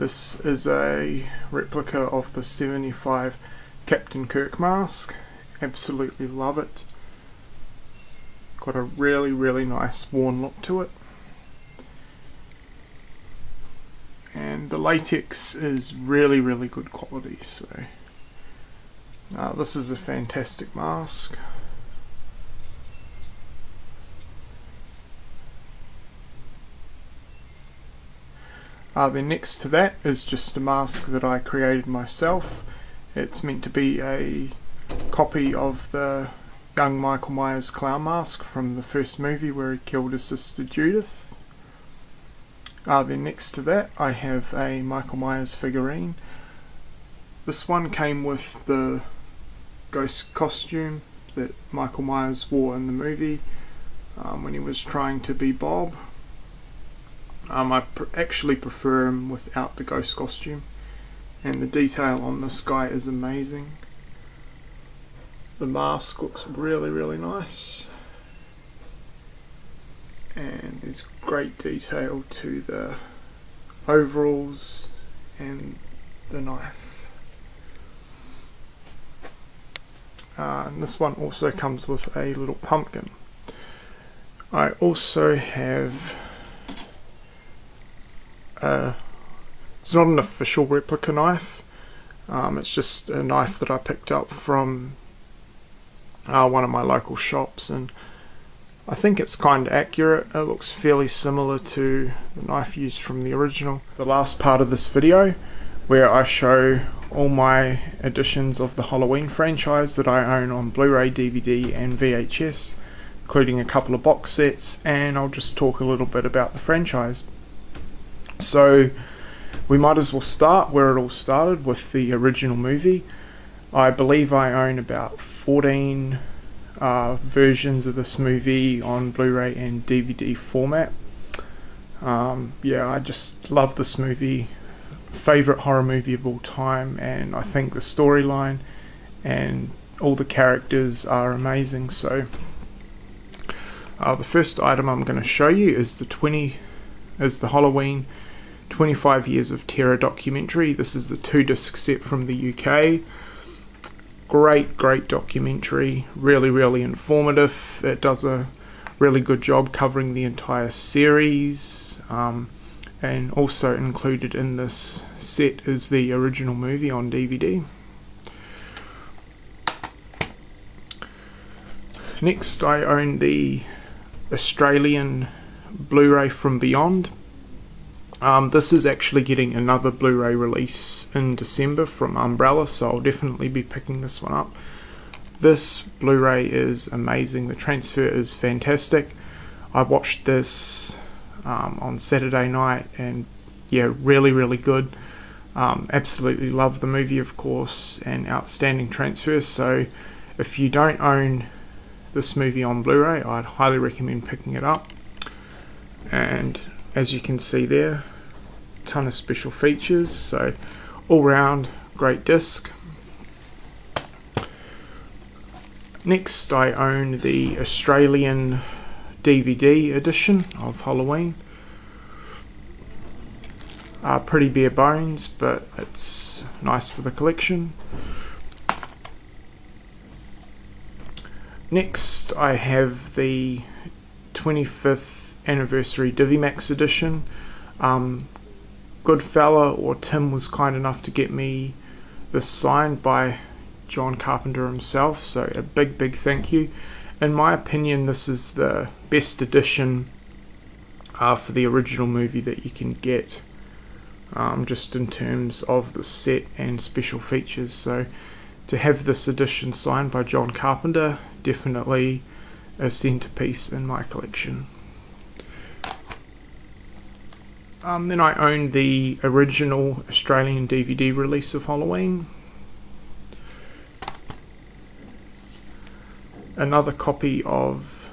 This is a replica of the 75 Captain Kirk mask. Absolutely love it. Got a really nice worn look to it. And the latex is really good quality, so this is a fantastic mask. Then next to that is just a mask that I created myself. It's meant to be a copy of the young Michael Myers clown mask from the first movie where he killed his sister Judith. Then next to that I have a Michael Myers figurine. This one came with the ghost costume that Michael Myers wore in the movie when he was trying to be Bob. I actually prefer him without the ghost costume, and the detail on this guy is amazing. The mask looks really nice, and there's great detail to the overalls and the knife. And this one also comes with a little pumpkin. I also have it's not an official replica knife, it's just a knife that I picked up from one of my local shops, and I think it's kind of accurate. It looks fairly similar to the knife used from the original. The last part of this video, where I show all my editions of the Halloween franchise that I own on Blu-ray, DVD and VHS, including a couple of box sets, and I'll just talk a little bit about the franchise. So we might as well start where it all started, with the original movie. I believe I own about 14 versions of this movie on Blu-ray and DVD format. Yeah, I just love this movie. Favorite horror movie of all time, and I think the storyline and all the characters are amazing. So the first item I'm going to show you is the Halloween 25 Years of Terror documentary. This is the 2-disc set from the UK. Great documentary, really informative. It does a really good job covering the entire series, and also included in this set is the original movie on DVD. Next, I own the Australian Blu-ray from Beyond. This is actually getting another Blu-ray release in December from Umbrella, so I'll definitely be picking this one up. This Blu-ray is amazing. The transfer is fantastic. I watched this on Saturday night, and yeah, really good. Absolutely love the movie, of course, and outstanding transfer. So if you don't own this movie on Blu-ray, I'd highly recommend picking it up. And as you can see there, ton of special features, so all round great disc. Next, I own the Australian DVD edition of Halloween. Pretty bare bones, but it's nice for the collection. Next, I have the 25th anniversary Divimax edition. Goodfella, or Tim, was kind enough to get me this signed by John Carpenter himself, so a big thank you. In my opinion, this is the best edition for the original movie that you can get, just in terms of the set and special features. So to have this edition signed by John Carpenter, definitely a centerpiece in my collection. Then I own the original Australian DVD release of Halloween. Another copy of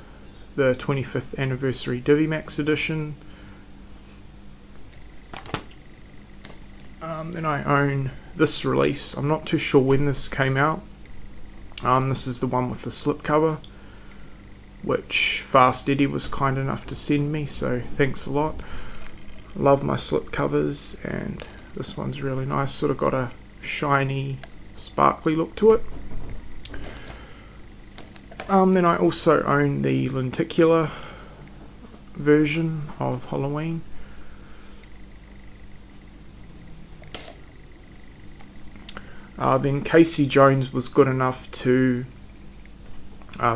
the 25th anniversary Divimax edition. Then I own this release. I'm not too sure when this came out. This is the one with the slipcover, which Fast Eddie was kind enough to send me, so thanks a lot. Love my slip covers, and This one's really nice, sort of got a shiny, sparkly look to it. Then I also own the lenticular version of Halloween. Then Casey Jones was good enough to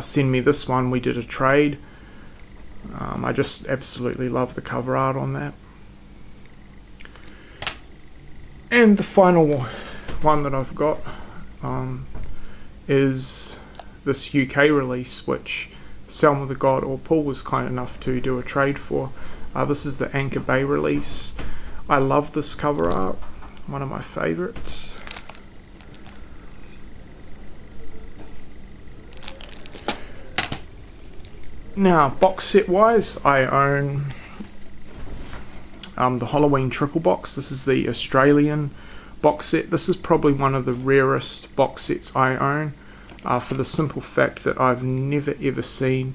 send me this one. We did a trade. I just absolutely love the cover art on that. And the final one that I've got is this UK release, which Selma the God or Paul was kind enough to do a trade for. This is the Anchor Bay release. I love this cover art, one of my favourites. Now, box set wise, I own the Halloween triple box. This is the Australian box set. This is probably one of the rarest box sets I own, for the simple fact that I've never ever seen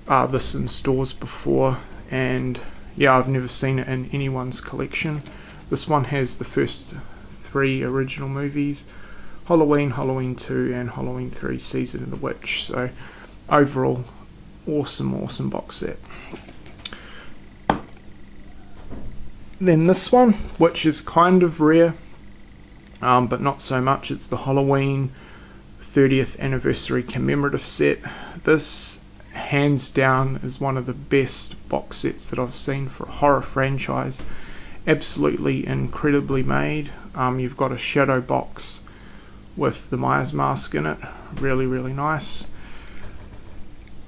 this in stores before, and yeah, I've never seen it in anyone's collection. This one has the first 3 original movies, Halloween, Halloween 2 and Halloween 3 Season of the Witch. So overall, awesome box set. Then this one, which is kind of rare, but not so much, it's the Halloween 30th anniversary commemorative set. This hands down is one of the best box sets that I've seen for a horror franchise. Absolutely incredibly made. You've got a shadow box with the Myers mask in it, really nice.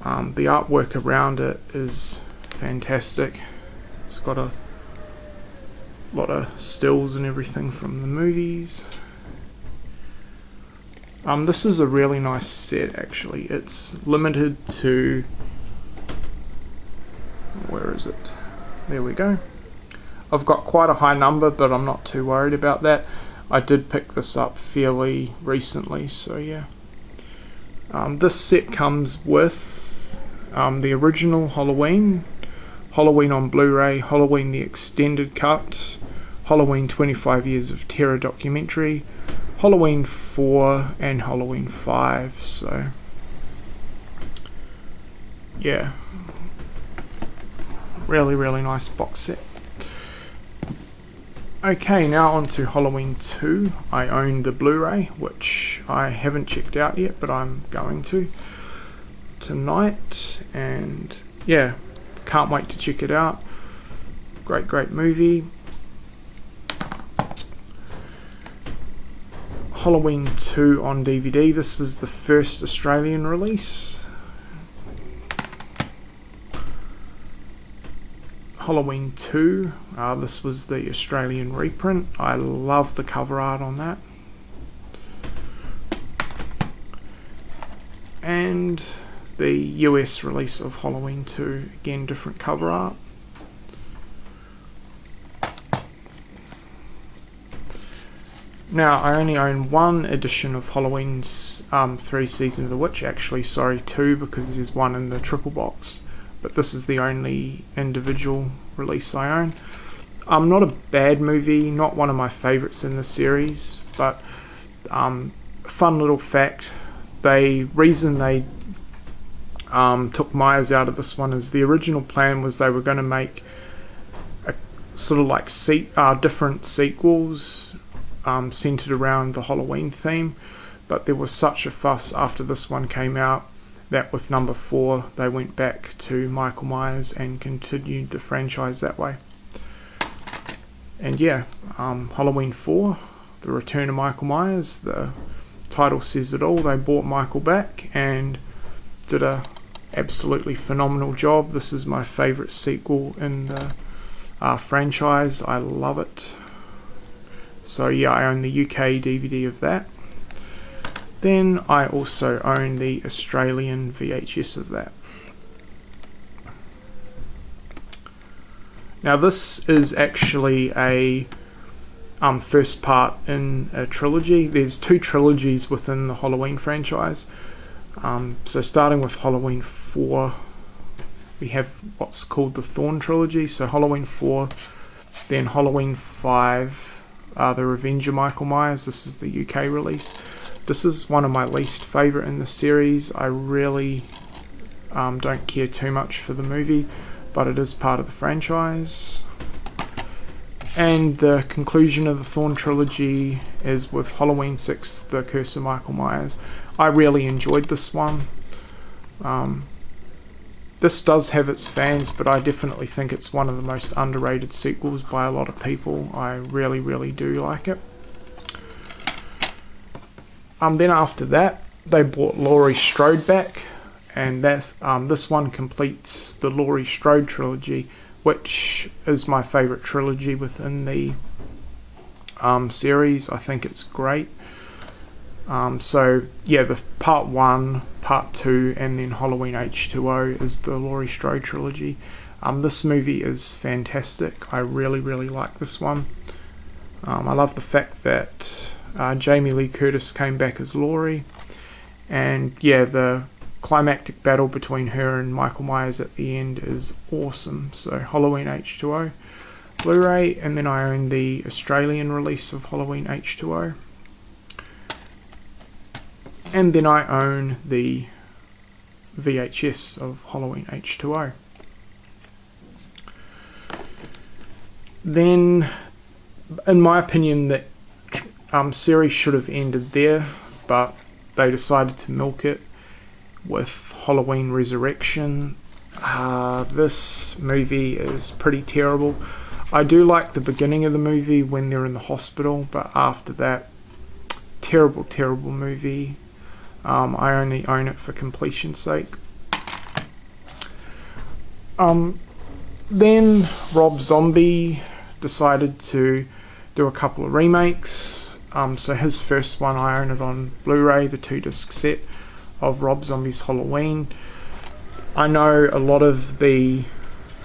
The artwork around it is fantastic. It's got a lot of stills and everything from the movies. This is a really nice set actually. It's limited to, where is it? There we go. I've got quite a high number, but I'm not too worried about that. I did pick this up fairly recently, so yeah. This set comes with the original Halloween, Halloween on Blu-ray, Halloween the Extended Cut, Halloween 25 Years of Terror documentary, Halloween 4 and Halloween 5, so yeah, really nice box set. Okay, now on to Halloween 2. I own the Blu-ray, which I haven't checked out yet, but I'm going to tonight, and yeah, can't wait to check it out. Great movie. Halloween 2 on DVD. This is the first Australian release. Halloween 2, this was the Australian reprint. I love the cover art on that. And the US release of Halloween 2, again different cover art. Now I only own one edition of Halloween's 3 Season of the Witch, actually sorry 2, because there's one in the triple box, but this is the only individual release I own. Not a bad movie, not one of my favourites in the series, but fun little fact, reason they took Myers out of this one is the original plan was they were going to make a sort of like different sequels centered around the Halloween theme, but there was such a fuss after this one came out that with number 4 they went back to Michael Myers and continued the franchise that way. And yeah, Halloween 4, the return of Michael Myers, the title says it all. They brought Michael back and did a absolutely phenomenal job. This is my favourite sequel in the franchise. I love it. So yeah, I own the UK DVD of that. Then I also own the Australian VHS of that. Now this is actually a first part in a trilogy. There's 2 trilogies within the Halloween franchise. So starting with Halloween 4, we have what's called the Thorn trilogy. So Halloween 4 Then Halloween 5, The Revenge of Michael Myers. This is the UK release. This is one of my least favourite in the series. I really don't care too much for the movie, but it is part of the franchise. And the conclusion of the Thorn trilogy is with Halloween 6, The Curse of Michael Myers. I really enjoyed this one. This does have its fans, but I definitely think it's one of the most underrated sequels by a lot of people. I really, really do like it. Then after that, they brought Laurie Strode back, and this one completes the Laurie Strode trilogy, which is my favourite trilogy within the series. I think it's great. So yeah, the part 1, part 2, and then Halloween H2O is the Laurie Strode trilogy. This movie is fantastic. I really, really like this one. I love the fact that Jamie Lee Curtis came back as Laurie, and yeah, the climactic battle between her and Michael Myers at the end is awesome. So Halloween H2O Blu-ray, and then I own the Australian release of Halloween H2O, and then I own the VHS of Halloween H2O. Then, in my opinion, that series should have ended there, but they decided to milk it with Halloween Resurrection. This movie is pretty terrible. I do like the beginning of the movie when they're in the hospital, but after that, terrible, terrible movie. I only own it for completion's sake. Then Rob Zombie decided to do a couple of remakes. So his first one, I own it on Blu-ray, the 2-disc set of Rob Zombie's Halloween. I know a lot of the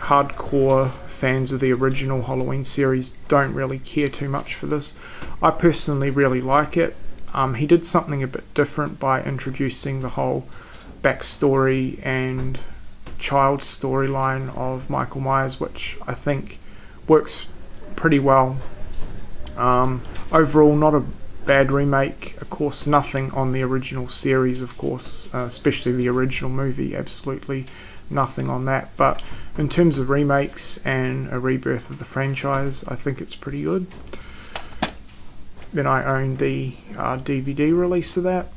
hardcore fans of the original Halloween series don't really care too much for this. I personally really like it. He did something a bit different by introducing the whole backstory and child storyline of Michael Myers, which I think works pretty well. Overall, not a bad remake. Of course, nothing on the original series, of course, especially the original movie, absolutely nothing on that. But in terms of remakes and a rebirth of the franchise, I think it's pretty good. Then I own the DVD release of that.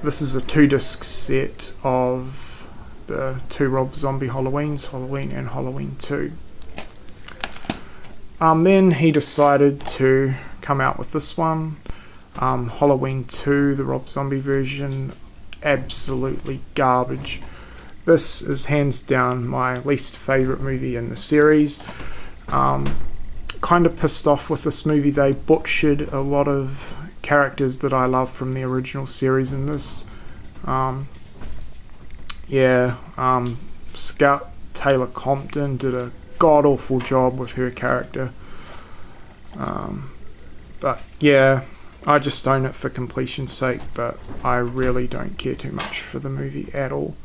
This is a 2-disc set of the 2 Rob Zombie Halloweens, Halloween and Halloween 2. Then he decided to come out with this one, Halloween 2, the Rob Zombie version. Absolutely garbage. This is hands down my least favourite movie in the series. Kind of pissed off with this movie. They butchered a lot of characters that I love from the original series in this. Scout Taylor Compton did a god-awful job with her character. But yeah, I just own it for completion's sake, but I really don't care too much for the movie at all.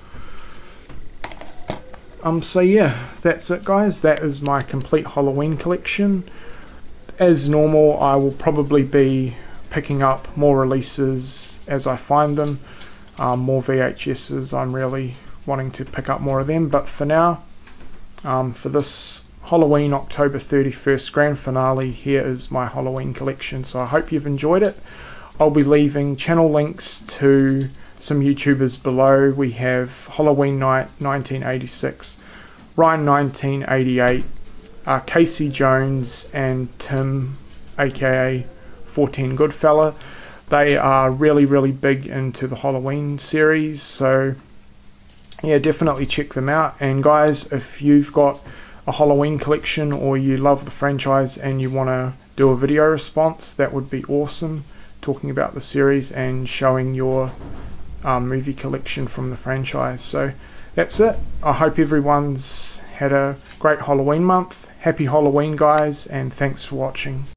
So yeah, that's it guys. That is my complete Halloween collection. As normal, I will probably be picking up more releases as I find them. More VHSs, I'm really wanting to pick up more of them, but for now, for this Halloween October 31st grand finale, here is my Halloween collection. So I hope you've enjoyed it. I'll be leaving channel links to some YouTubers below. We have Halloween Night 1986, Ryan 1988, Casey Jones and Tim aka 14 Goodfella. They are really, really big into the Halloween series, so yeah, definitely check them out. And guys, if you've got a Halloween collection or you love the franchise and you want to do a video response, that would be awesome, talking about the series and showing your movie collection from the franchise. So that's it. I hope everyone's had a great Halloween month. Happy Halloween guys, and thanks for watching.